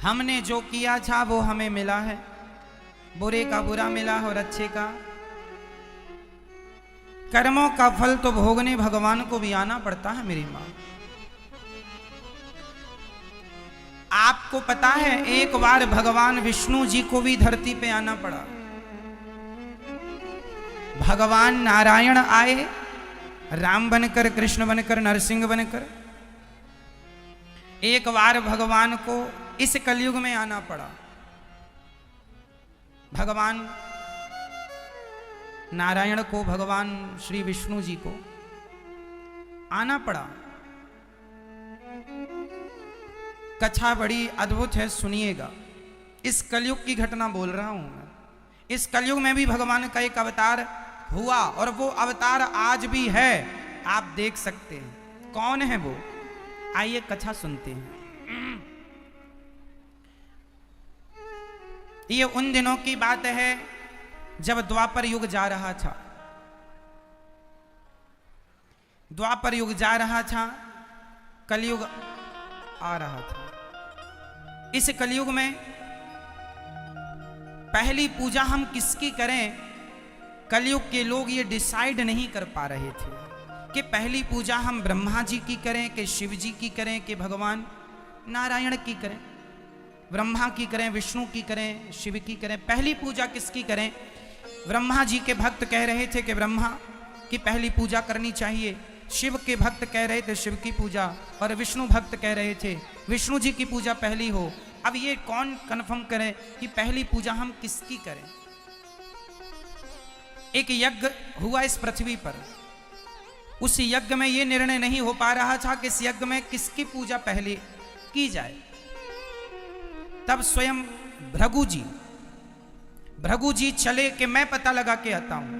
हमने जो किया था वो हमें मिला है, बुरे का बुरा मिला और अच्छे का। कर्मों का फल तो भोगने भगवान को भी आना पड़ता है मेरी मां। आपको पता है एक बार भगवान विष्णु जी को भी धरती पे आना पड़ा। भगवान नारायण आए राम बनकर, कृष्ण बनकर, नरसिंह बनकर। एक बार भगवान को इस कलयुग में आना पड़ा। भगवान नारायण को, भगवान श्री विष्णु जी को आना पड़ा। कथा बड़ी अद्भुत है, सुनिएगा। इस कलयुग की घटना बोल रहा हूं मैं। इस कलयुग में भी भगवान का एक अवतार हुआ और वो अवतार आज भी है, आप देख सकते हैं। कौन है वो? आइए कथा सुनते हैं। ये उन दिनों की बात है जब द्वापर युग जा रहा था। द्वापर युग जा रहा था, कलयुग आ रहा था। इस कलयुग में पहली पूजा हम किसकी करें, कलयुग के लोग ये डिसाइड नहीं कर पा रहे थे कि पहली पूजा हम ब्रह्मा जी की करें कि शिव जी की करें कि भगवान नारायण की करें। ब्रह्मा की करें, विष्णु की करें, शिव की करें, पहली पूजा किसकी करें। ब्रह्मा जी के भक्त कह रहे थे कि ब्रह्मा की पहली पूजा करनी चाहिए, शिव के भक्त कह रहे थे शिव की पूजा, और विष्णु भक्त कह रहे थे विष्णु जी की पूजा पहली हो। अब ये कौन कन्फर्म करे कि पहली पूजा हम किसकी करें। एक यज्ञ हुआ इस पृथ्वी पर। उस यज्ञ में ये निर्णय नहीं हो पा रहा था कि इस यज्ञ में किसकी पूजा पहले की जाए। तब स्वयं भृगु जी चले कि मैं पता लगा के आता हूं।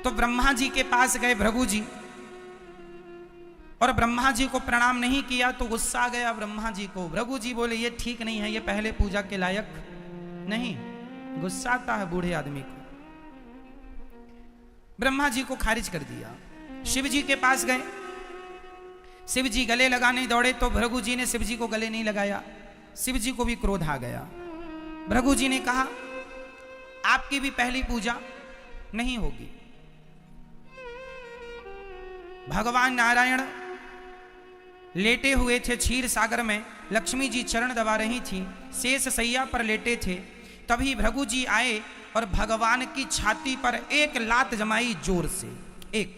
तो ब्रह्मा जी के पास गए भृगु जी, और ब्रह्मा जी को प्रणाम नहीं किया तो गुस्सा आ गया ब्रह्मा जी को। भृगु जी बोले ये ठीक नहीं है, ये पहले पूजा के लायक नहीं। गुस्सा आता है बूढ़े आदमी को। ब्रह्मा जी को खारिज कर दिया। शिव जी के पास गए, शिव जी गले लगाने दौड़े तो भृगु जी ने शिव जी को गले नहीं लगाया। शिव जी को भी क्रोध आ गया। भृगु जी ने कहा आपकी भी पहली पूजा नहीं होगी। भगवान नारायण लेटे हुए थे क्षीर सागर में, लक्ष्मी जी चरण दबा रही थी, शेष सैया पर लेटे थे। तभी भृगु जी आए और भगवान की छाती पर एक लात जमाई, जोर से एक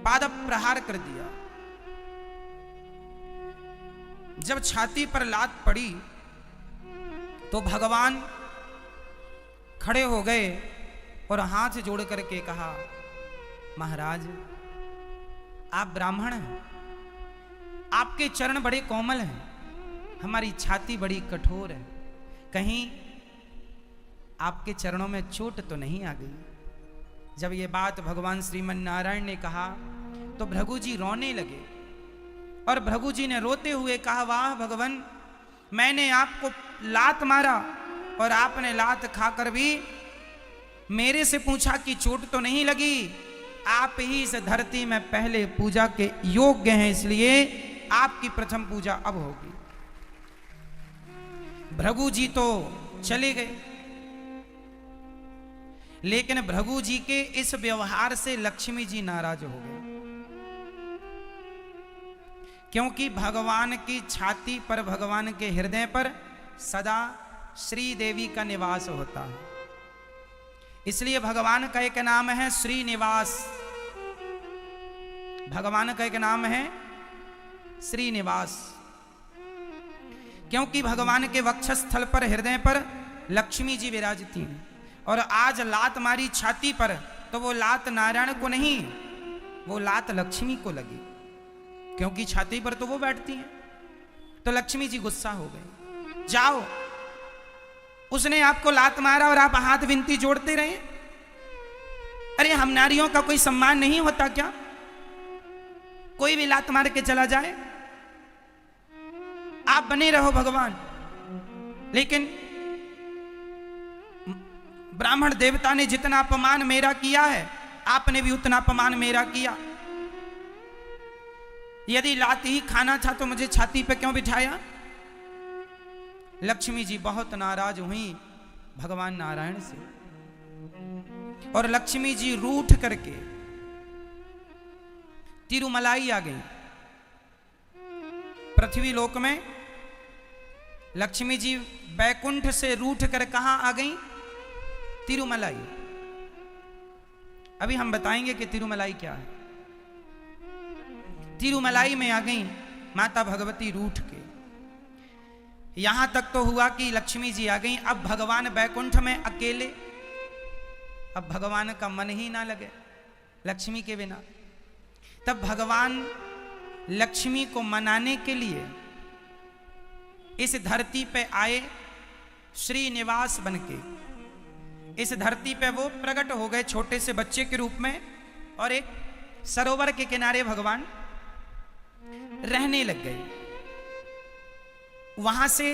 पाद प्रहार कर दिया। जब छाती पर लात पड़ी तो भगवान खड़े हो गए और हाथ जोड़ करके कहा महाराज आप ब्राह्मण हैं, आपके चरण बड़े कोमल हैं, हमारी छाती बड़ी कठोर है, कहीं आपके चरणों में चोट तो नहीं आ गई। जब ये बात भगवान श्रीमन नारायण ने कहा तो भृगु जी रोने लगे, और भृगु जी ने रोते हुए कहा वाह भगवान, मैंने आपको लात मारा और आपने लात खाकर भी मेरे से पूछा कि चोट तो नहीं लगी। आप ही इस धरती में पहले पूजा के योग्य हैं, इसलिए आपकी प्रथम पूजा अब होगी। भृगु जी तो चले गए, लेकिन भृगु जी के इस व्यवहार से लक्ष्मी जी नाराज हो गए, क्योंकि भगवान की छाती पर, भगवान के हृदय पर सदा श्री देवी का निवास होता है। इसलिए भगवान का एक नाम है श्रीनिवास। भगवान का एक नाम है श्रीनिवास, क्योंकि भगवान के वक्षस्थल पर, हृदय पर लक्ष्मी जी विराजती हैं। और आज लात मारी छाती पर तो वो लात नारायण को नहीं, वो लात लक्ष्मी को लगी, क्योंकि छाती पर तो वो बैठती हैं। तो लक्ष्मी जी गुस्सा हो गई, जाओ, उसने आपको लात मारा और आप हाथ विनती जोड़ते रहे। अरे हम नारियों का कोई सम्मान नहीं होता क्या? कोई भी लात मार के चला जाए, आप बने रहो भगवान। लेकिन ब्राह्मण देवता ने जितना अपमान मेरा किया है, आपने भी उतना अपमान मेरा किया। यदि लात ही खाना था तो मुझे छाती पे क्यों बिठाया? लक्ष्मी जी बहुत नाराज हुई भगवान नारायण से, और लक्ष्मी जी रूठ करके तिरुमलाई आ गई। पृथ्वी लोक में लक्ष्मी जी बैकुंठ से रूठ कर कहां आ गई? तिरुमलाई। अभी हम बताएंगे कि तिरुमलाई क्या है। तिरुमलाई में आ गई माता भगवती रूठ के। यहां तक तो हुआ कि लक्ष्मी जी आ गई, अब भगवान बैकुंठ में अकेले। अब भगवान का मन ही ना लगे लक्ष्मी के बिना। तब भगवान लक्ष्मी को मनाने के लिए इस धरती पे आए, श्रीनिवास बनके। इस धरती पे वो प्रकट हो गए छोटे से बच्चे के रूप में, और एक सरोवर के किनारे भगवान रहने लग गए। वहां से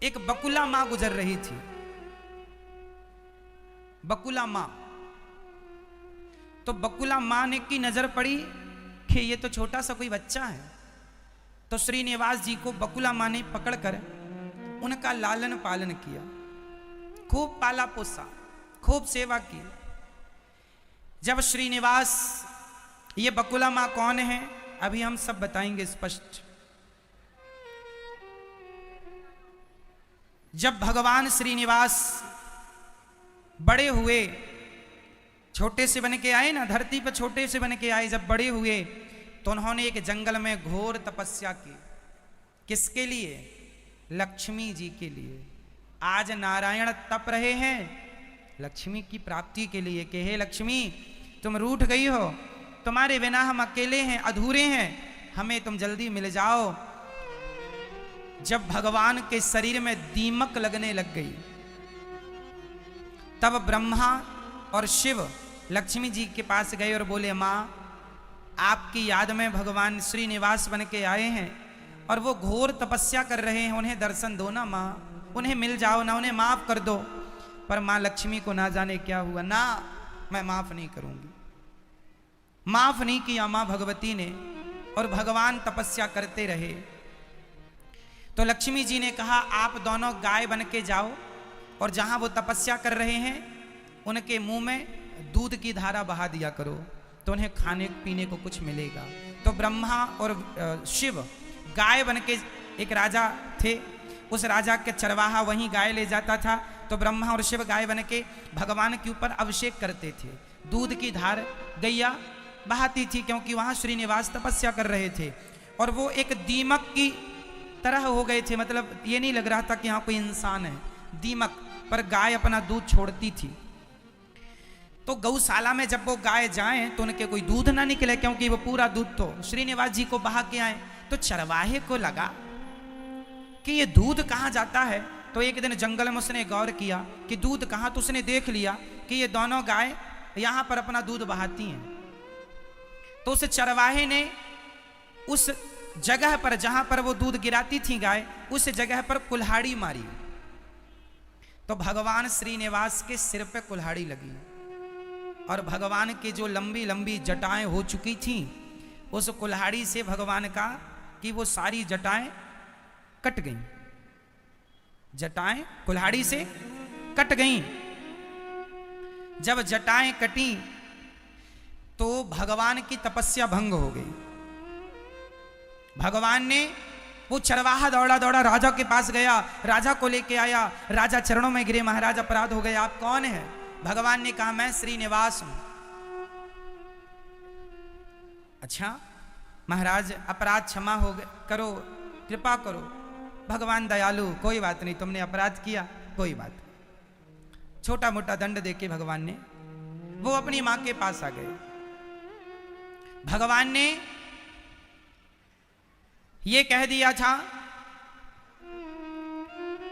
एक बकुला मां गुजर रही थी। बकुला मां, तो बकुला मां ने की नजर पड़ी कि ये तो छोटा सा कोई बच्चा है, तो श्रीनिवास जी को बकुला मां ने पकड़कर उनका लालन पालन किया, खूब पाला पोसा, खूब सेवा की। जब श्रीनिवास, ये बकुला मां कौन है अभी हम सब बताएंगे स्पष्ट। जब भगवान श्रीनिवास बड़े हुए, छोटे से बन के आए ना, धरती पर छोटे से बन के आए, जब बड़े हुए तो उन्होंने एक जंगल में घोर तपस्या की। किसके लिए? लक्ष्मी जी के लिए। आज नारायण तप रहे हैं लक्ष्मी की प्राप्ति के लिए कि हे लक्ष्मी, तुम रूठ गई हो, तुम्हारे बिना हम अकेले हैं, अधूरे हैं, हमें तुम जल्दी मिल जाओ। जब भगवान के शरीर में दीमक लगने लग गई, तब ब्रह्मा और शिव लक्ष्मी जी के पास गए और बोले, माँ आपकी याद में भगवान श्रीनिवास बन के आए हैं और वो घोर तपस्या कर रहे हैं, उन्हें दर्शन दो ना माँ, उन्हें मिल जाओ ना, उन्हें माफ कर दो। पर माँ लक्ष्मी को ना जाने क्या हुआ, ना मैं माफ नहीं करूंगी। माफ नहीं किया माँ भगवती ने, और भगवान तपस्या करते रहे। तो लक्ष्मी जी ने कहा, आप दोनों गाय बन के जाओ और जहां वो तपस्या कर रहे हैं उनके मुंह में दूध की धारा बहा दिया करो, तो उन्हें खाने पीने को कुछ मिलेगा। तो ब्रह्मा और शिव गाय बन के, एक राजा थे, उस राजा के चरवाहा वहीं गाय ले जाता था, तो ब्रह्मा और शिव गाय बन के भगवान के ऊपर अभिषेक करते थे। दूध की धार गैया बहाती थी, क्योंकि वहां श्रीनिवास तपस्या कर रहे थे, और वो एक दीमक की तरह हो गए थे। मतलब ये नहीं लग रहा था कि यहाँ कोई इंसान है, दीमक पर गाय अपना दूध छोड़ती थी। तो गौशाला में जब वो गाय जाएं तो उनके कोई दूध ना निकले, क्योंकि वो पूरा दूध तो श्रीनिवास जी को बहा के आए। तो चरवाहे को लगा कि ये दूध कहाँ जाता है। तो एक दिन जंगल में उसने गौर किया कि दूध कहाँ, तो उसने देख लिया कि ये दोनों गाय यहाँ पर अपना दूध बहाती हैं। तो उस चरवाहे ने उस जगह पर जहां पर वो दूध गिराती थी गाय, उस जगह पर कुल्हाड़ी मारी। तो भगवान श्रीनिवास के सिर पे कुल्हाड़ी लगी, और भगवान की जो लंबी लंबी जटाएं हो चुकी थी, उस कुल्हाड़ी से भगवान का कि वो सारी जटाएं कट गईं। जटाएं कुल्हाड़ी से कट गईं। जब जटाएं कटी तो भगवान की तपस्या भंग हो गई। भगवान ने, वो चरवाहा दौड़ा दौड़ा राजा के पास गया, राजा को लेके आया, राजा चरणों में गिरे, महाराज अपराध हो गया, आप कौन हैं? भगवान ने कहा, मैं श्रीनिवास हूं। अच्छा महाराज, अपराध क्षमा हो गए, करो, कृपा करो। भगवान दयालु, कोई बात नहीं, तुमने अपराध किया, कोई बात नहीं। छोटा मोटा दंड देके भगवान ने, वो अपनी मां के पास आ गए। भगवान ने ये कह दिया था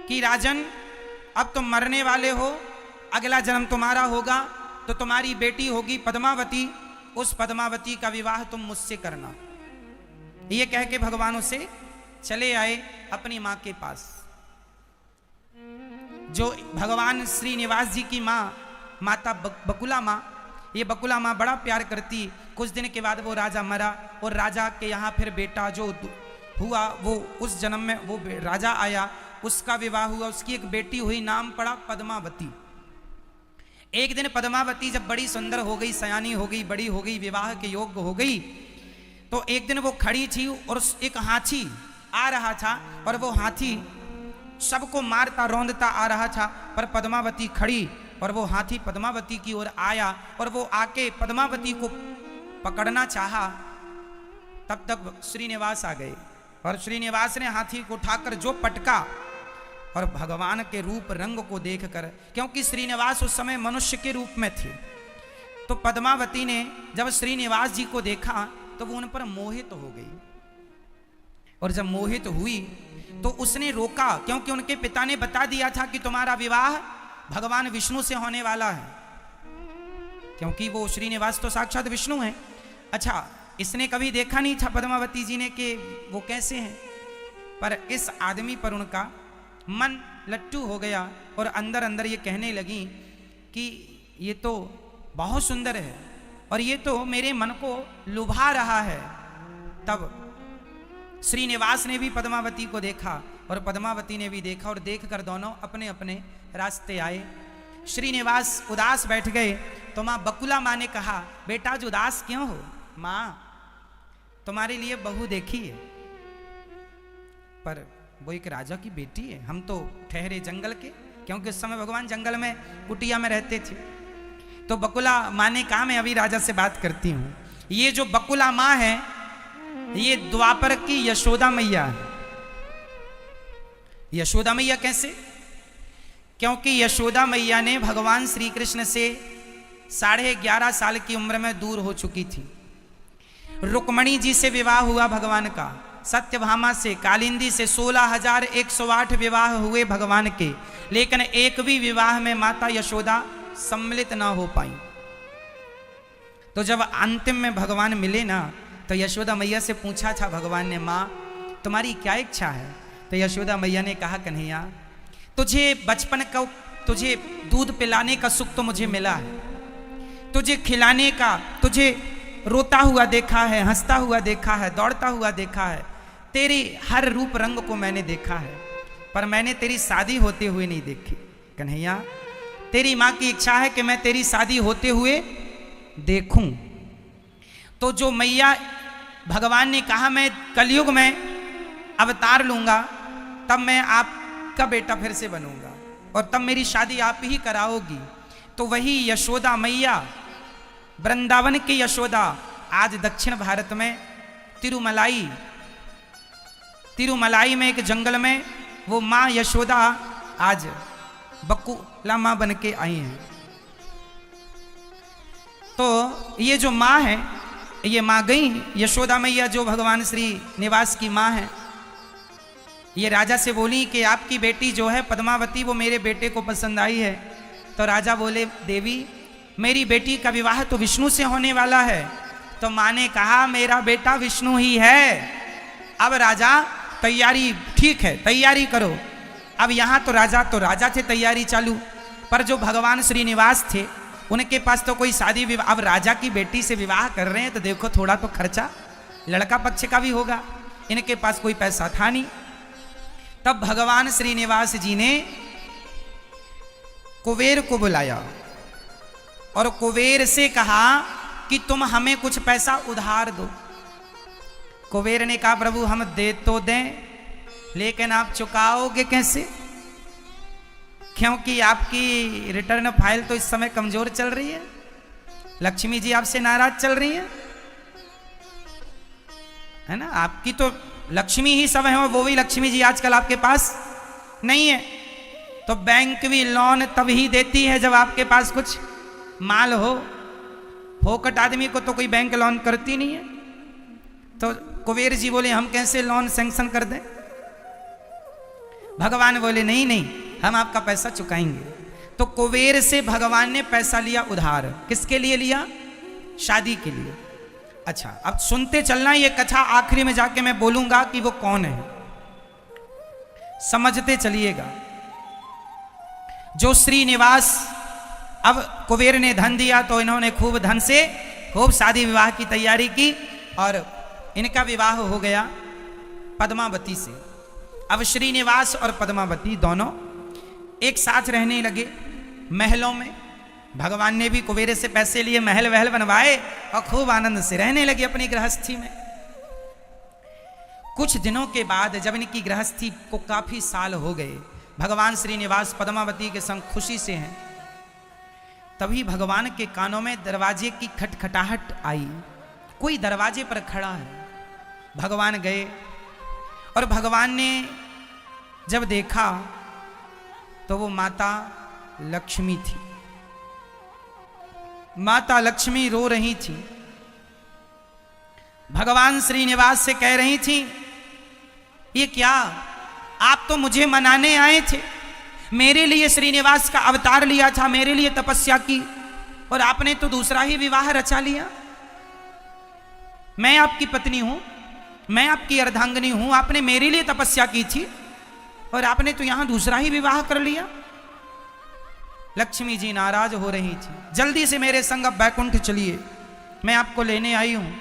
कि राजन, अब तुम मरने वाले हो, अगला जन्म तुम्हारा होगा, तो तुम्हारी बेटी होगी पद्मावती, उस पद्मावती का विवाह तुम मुझसे करना। ये कह के भगवान उसे चले आए अपनी मां के पास। जो भगवान श्रीनिवास जी की मां, माता बकुला मां, ये बकुला मां बड़ा प्यार करती, कुछ दिन के बाद वो राजा मरा और राजा के यहाँ फिर बेटा जो हुआ वो उस जन्म में वो राजा आया, उसका विवाह हुआ, उसकी एक बेटी हुई, नाम पड़ा पद्मावती। एक दिन पद्मावती जब बड़ी सुंदर हो गई, सयानी हो गई, बड़ी हो गई, विवाह के योग्य हो गई, तो एक दिन वो खड़ी थी और एक हाथी आ रहा था और वो हाथी सबको मारता रौंदता आ रहा था, पर पद्मावती खड़ी और वो हाथी पद्मावती की ओर आया और वो आके पद्मावती को पकड़ना चाहा। तब तक श्रीनिवास आ गए और श्रीनिवास ने हाथी को उठाकर जो पटका और भगवान के रूप रंग को देखकर, क्योंकि श्रीनिवास उस समय मनुष्य के रूप में थे, तो पद्मावती ने जब श्रीनिवास जी को देखा तो वो उन पर मोहित हो गई और जब मोहित हुई तो उसने रोका, क्योंकि उनके पिता ने बता दिया था कि तुम्हारा विवाह भगवान विष्णु से होने वाला है, क्योंकि वो श्रीनिवास तो साक्षात विष्णु हैं। अच्छा, इसने कभी देखा नहीं था पद्मावती जी ने कि वो कैसे हैं, पर इस आदमी पर उनका मन लट्टू हो गया और अंदर अंदर ये कहने लगी कि ये तो बहुत सुंदर है और ये तो मेरे मन को लुभा रहा है। तब श्रीनिवास ने भी पद्मावती को देखा और पद्मावती ने भी देखा और देखकर दोनों अपने अपने रास्ते आए। श्रीनिवास उदास बैठ गए तो माँ बकुला माँ ने कहा, बेटा आज उदास क्यों हो? माँ तुम्हारे लिए बहू देखी है, पर वो एक राजा की बेटी है, हम तो ठहरे जंगल के, क्योंकि उस समय भगवान जंगल में कुटिया में रहते थे। तो बकुला माँ ने कहा मैं अभी राजा से बात करती हूँ। ये जो बकुला माँ है ये द्वापर की यशोदा मैया है। यशोदा मैया कैसे? क्योंकि यशोदा मैया ने भगवान श्री कृष्ण से 11.5 साल की उम्र में दूर हो चुकी थी। रुक्मणी जी से विवाह हुआ भगवान का, सत्यभामा से, कालिंदी से 16,108 विवाह हुए भगवान के, लेकिन एक भी विवाह में माता यशोदा सम्मिलित ना हो पाई। तो जब अंतिम में भगवान मिले ना तो यशोदा मैया से पूछा था भगवान ने, माँ तुम्हारी क्या इच्छा है? तो यशोदा मैया ने कहा, कन्हैया तुझे बचपन का, तुझे दूध पिलाने का सुख तो मुझे मिला है, तुझे खिलाने का, तुझे रोता हुआ देखा है, हंसता हुआ देखा है, दौड़ता हुआ देखा है, तेरे हर रूप रंग को मैंने देखा है, पर मैंने तेरी शादी होते हुए नहीं देखी। कन्हैया तेरी माँ की इच्छा है कि मैं तेरी शादी होते हुए देखूं। तो जो मैया भगवान ने कहा मैं कलयुग में अवतार लूंगा, तब मैं आपका बेटा फिर से बनूंगा और तब मेरी शादी आप ही कराओगी। तो वही यशोदा मैया, वृंदावन की यशोदा, आज दक्षिण भारत में तिरुमलाई में एक जंगल में वो माँ यशोदा आज बकुला माँ बन के आई हैं। तो ये जो माँ है, ये माँ गई यशोदा मैया जो भगवान श्री निवास की माँ है, ये राजा से बोली कि आपकी बेटी जो है पद्मावती वो मेरे बेटे को पसंद आई है। तो राजा बोले, देवी मेरी बेटी का विवाह तो विष्णु से होने वाला है। तो माँ ने कहा मेरा बेटा विष्णु ही है। अब राजा तैयारी, ठीक है तैयारी करो। अब यहाँ तो राजा थे तैयारी चालू, पर जो भगवान श्रीनिवास थे उनके पास तो कोई शादी विवाह, अब राजा की बेटी से विवाह कर रहे हैं तो देखो थोड़ा तो खर्चा लड़का पक्ष का भी होगा, इनके पास कोई पैसा था नहीं। तब भगवान श्रीनिवास जी ने कुबेर को बुलाया और कुबेर से कहा कि तुम हमें कुछ पैसा उधार दो। कुबेर ने कहा प्रभु हम दे तो दें, लेकिन आप चुकाओगे कैसे? क्योंकि आपकी रिटर्न फाइल तो इस समय कमजोर चल रही है, लक्ष्मी जी आपसे नाराज चल रही है ना। आपकी तो लक्ष्मी ही सब है और वो भी लक्ष्मी जी आजकल आपके पास नहीं है। तो बैंक भी लोन तभी देती है जब आपके पास कुछ माल हो, फोकट आदमी को तो कोई बैंक लोन करती नहीं है। तो कुबेर जी बोले हम कैसे लोन सैंक्शन कर दें? भगवान बोले नहीं नहीं हम आपका पैसा चुकाएंगे। तो कुबेर से भगवान ने पैसा लिया उधार। किसके लिए लिया? शादी के लिए। अच्छा अब सुनते चलना, ये कथा आखिरी में जाके मैं बोलूंगा कि वो कौन है, समझते चलिएगा। जो श्रीनिवास, अब कुबेर ने धन दिया तो इन्होंने खूब धन से खूब शादी विवाह की तैयारी की और इनका विवाह हो गया पद्मावती से। अब श्रीनिवास और पद्मावती दोनों एक साथ रहने लगे महलों में। भगवान ने भी कुबेर से पैसे लिए, महल वहल बनवाए और खूब आनंद से रहने लगे अपनी गृहस्थी में। कुछ दिनों के बाद जब इनकी गृहस्थी को काफी साल हो गए, भगवान श्रीनिवास पद्मावती के संग खुशी से हैं, तभी भगवान के कानों में दरवाजे की खटखटाहट आई। कोई दरवाजे पर खड़ा है। भगवान गए और भगवान ने जब देखा तो वो माता लक्ष्मी थी। माता लक्ष्मी रो रही थी। भगवान श्रीनिवास से कह रही थी, ये क्या, आप तो मुझे मनाने आए थे, मेरे लिए श्रीनिवास का अवतार लिया था, मेरे लिए तपस्या की, और आपने तो दूसरा ही विवाह रचा लिया। मैं आपकी पत्नी हूं, मैं आपकी अर्धांगिनी हूं, आपने मेरे लिए तपस्या की थी और आपने तो यहां दूसरा ही विवाह कर लिया। लक्ष्मी जी नाराज हो रही थी। जल्दी से मेरे संग अब बैकुंठ चलिए, मैं आपको लेने आई हूं।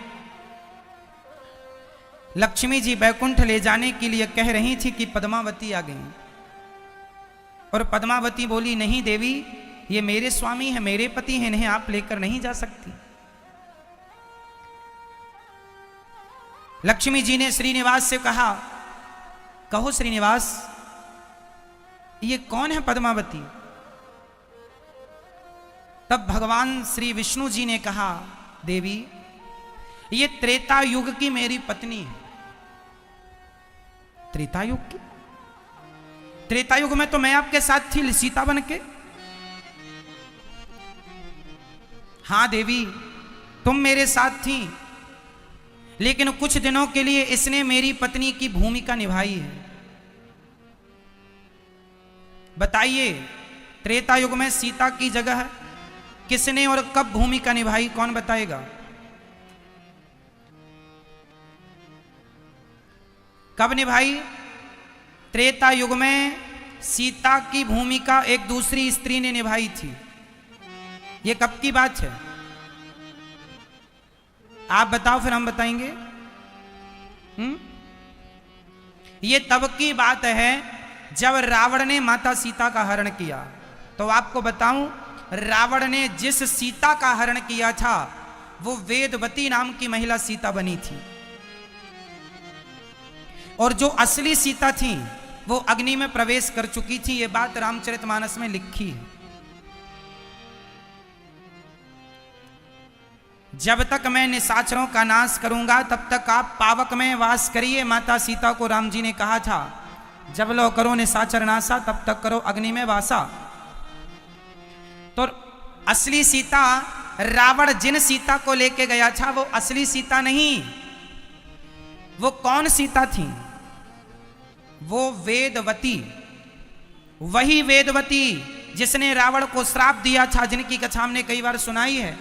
लक्ष्मी जी बैकुंठ ले जाने के लिए कह रही थी कि पद्मावती आ गई, और पद्मावती बोली, नहीं देवी, ये मेरे स्वामी हैं, मेरे पति हैं, इन्हें आप लेकर नहीं जा सकती। लक्ष्मी जी ने श्रीनिवास से कहा, कहो श्रीनिवास, ये कौन है पद्मावती? तब भगवान श्री विष्णु जी ने कहा, देवी, ये त्रेता युग की मेरी पत्नी है। त्रेता युग की? त्रेता युग में तो मैं आपके साथ थी सीता बन के। हां देवी, तुम मेरे साथ थी, लेकिन कुछ दिनों के लिए इसने मेरी पत्नी की भूमिका निभाई है। बताइए, त्रेता युग में सीता की जगह किसने और कब भूमिका निभाई, कौन बताएगा? कब निभाई? त्रेता युग में सीता की भूमिका एक दूसरी स्त्री ने निभाई थी। यह कब की बात है? आप बताओ, फिर हम बताएंगे। ये तब की बात है जब रावण ने माता सीता का हरण किया। तो आपको बताऊं, रावण ने जिस सीता का हरण किया था वो वेदवती नाम की महिला सीता बनी थी, और जो असली सीता थी वो अग्नि में प्रवेश कर चुकी थी। ये बात रामचरितमानस में लिखी है। जब तक मैं निशाचरों का नाश करूंगा तब तक आप पावक में वास करिए, माता सीता को राम जी ने कहा था। जब लो करो निशाचर नासा, तब तक करो अग्नि में वासा। तो असली सीता, रावण जिन सीता को लेके गया था वो असली सीता नहीं। वो कौन सीता थी? वो वेदवती, वही वेदवती जिसने रावण को श्राप दिया था, जिनकी कथा हमने कई बार सुनाई है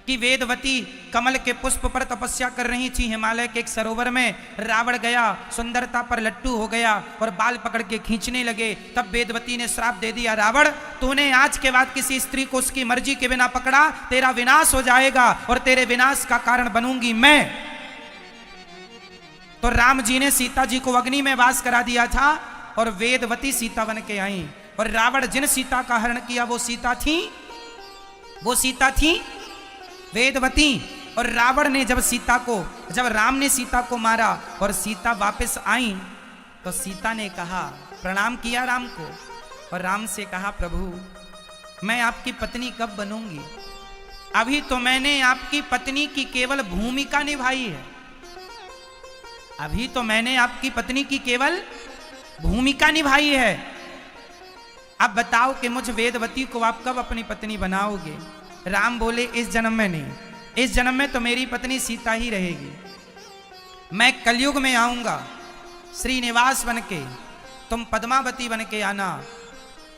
कि वेदवती कमल के पुष्प पर तपस्या कर रही थी हिमालय के एक सरोवर में। रावण गया, सुंदरता पर लट्टू हो गया और बाल पकड़ के खींचने लगे। तब वेदवती ने श्राप दे दिया, रावण, तूने आज के बाद किसी स्त्री को उसकी मर्जी के बिना पकड़ा, तेरा विनाश हो जाएगा और तेरे विनाश का कारण बनूंगी मैं। तो राम जी ने सीता जी को अग्नि में वास करा दिया था और वेदवती सीता बन के आई। और रावण जिन सीता का हरण किया वो सीता थी वेदवती। और रावण ने जब राम ने सीता को मारा और सीता वापस आई, तो सीता ने कहा, प्रणाम किया राम को, और राम से कहा, प्रभु मैं आपकी पत्नी कब बनूंगी? अभी तो मैंने आपकी पत्नी की केवल भूमिका निभाई है। अभी तो मैंने आपकी पत्नी की केवल भूमिका निभाई है। अब बताओ कि मुझ वेदवती को आप कब अपनी पत्नी बनाओगे? राम बोले, इस जन्म में नहीं, इस जन्म में तो मेरी पत्नी सीता ही रहेगी। मैं कलयुग में आऊंगा श्रीनिवास बन के, तुम पद्मावती बन के आना।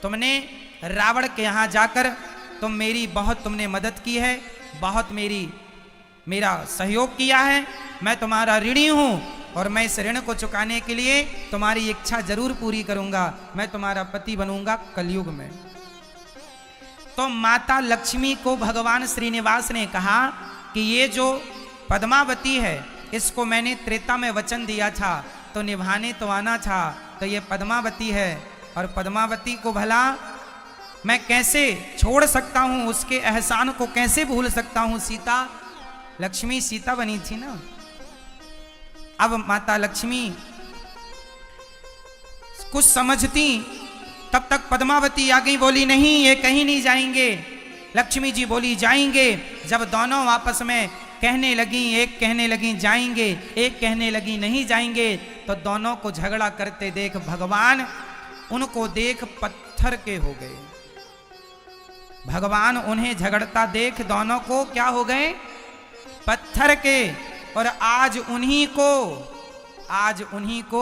तुमने रावण के यहां जाकर बहुत तुमने मदद की है, बहुत मेरा सहयोग किया है। मैं तुम्हारा ऋणी हूं और मैं इस ऋण को चुकाने के लिए तुम्हारी इच्छा जरूर पूरी करूंगा। मैं तुम्हारा पति बनूंगा कलयुग में। तो माता लक्ष्मी को भगवान श्रीनिवास ने कहा कि ये जो पद्मावती है इसको मैंने त्रेता में वचन दिया था तो निभाने तो आना था, तो ये पद्मावती है और पद्मावती को भला मैं कैसे छोड़ सकता हूं, उसके एहसान को कैसे भूल सकता हूं। सीता लक्ष्मी सीता बनी थी ना। अब माता लक्ष्मी कुछ समझती तब तक पद्मावती आ गई, बोली नहीं ये कहीं नहीं जाएंगे। लक्ष्मी जी बोली जाएंगे। जब दोनों आपस में कहने लगी, एक कहने लगी जाएंगे, एक कहने लगी नहीं जाएंगे, तो दोनों को झगड़ा करते देख भगवान उनको देख पत्थर के हो गए। भगवान उन्हें झगड़ता देख दोनों को क्या हो गए, पत्थर के। और आज उन्हीं को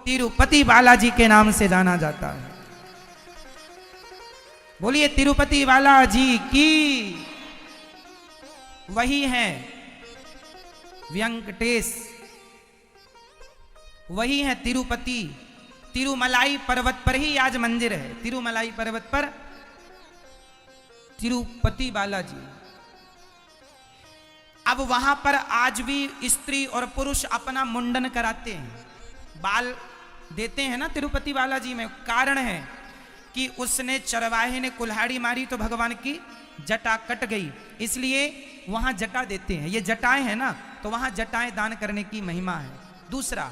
तिरुपति बालाजी के नाम से जाना जाता है। बोलिए तिरुपति बालाजी की। वही है वेंकटेश, वही है तिरुपति। तिरुमलाई पर्वत पर ही आज मंदिर है। तिरुमलाई पर्वत पर तिरुपति बालाजी। अब वहां पर आज भी स्त्री और पुरुष अपना मुंडन कराते हैं, बाल देते हैं ना तिरुपति बालाजी में। कारण है कि उसने चरवाहे ने कुल्हाड़ी मारी तो भगवान की जटा कट गई, इसलिए वहां जटा देते हैं। ये जटाएं हैं ना, तो वहां जटाएं दान करने की महिमा है। दूसरा,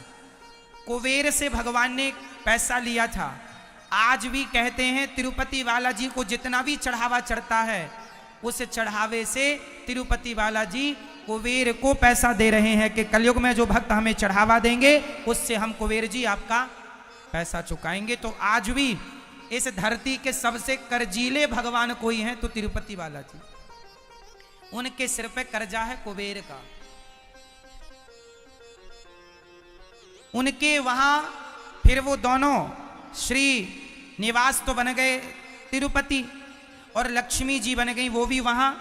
कुबेर से भगवान ने पैसा लिया था। आज भी कहते हैं तिरुपति बालाजी को जितना भी चढ़ावा चढ़ता है, उस चढ़ावे से तिरुपति बालाजी कुबेर को पैसा दे रहे हैं कि कलयुग में जो भक्त हमें चढ़ावा देंगे उससे हम कुबेर जी आपका पैसा चुकाएंगे। तो आज भी इस धरती के सबसे कर्जीले भगवान कोई हैं तो तिरुपति बालाजी। उनके सिर पे कर्जा है कुबेर का। उनके वहां फिर वो दोनों श्री निवास तो बन गए तिरुपति, और लक्ष्मी जी बन गई, वो भी वहां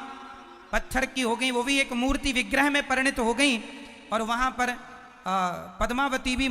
पत्थर की हो गई, वो भी एक मूर्ति विग्रह में परिणित हो गई। और वहां पर पद्मावती भी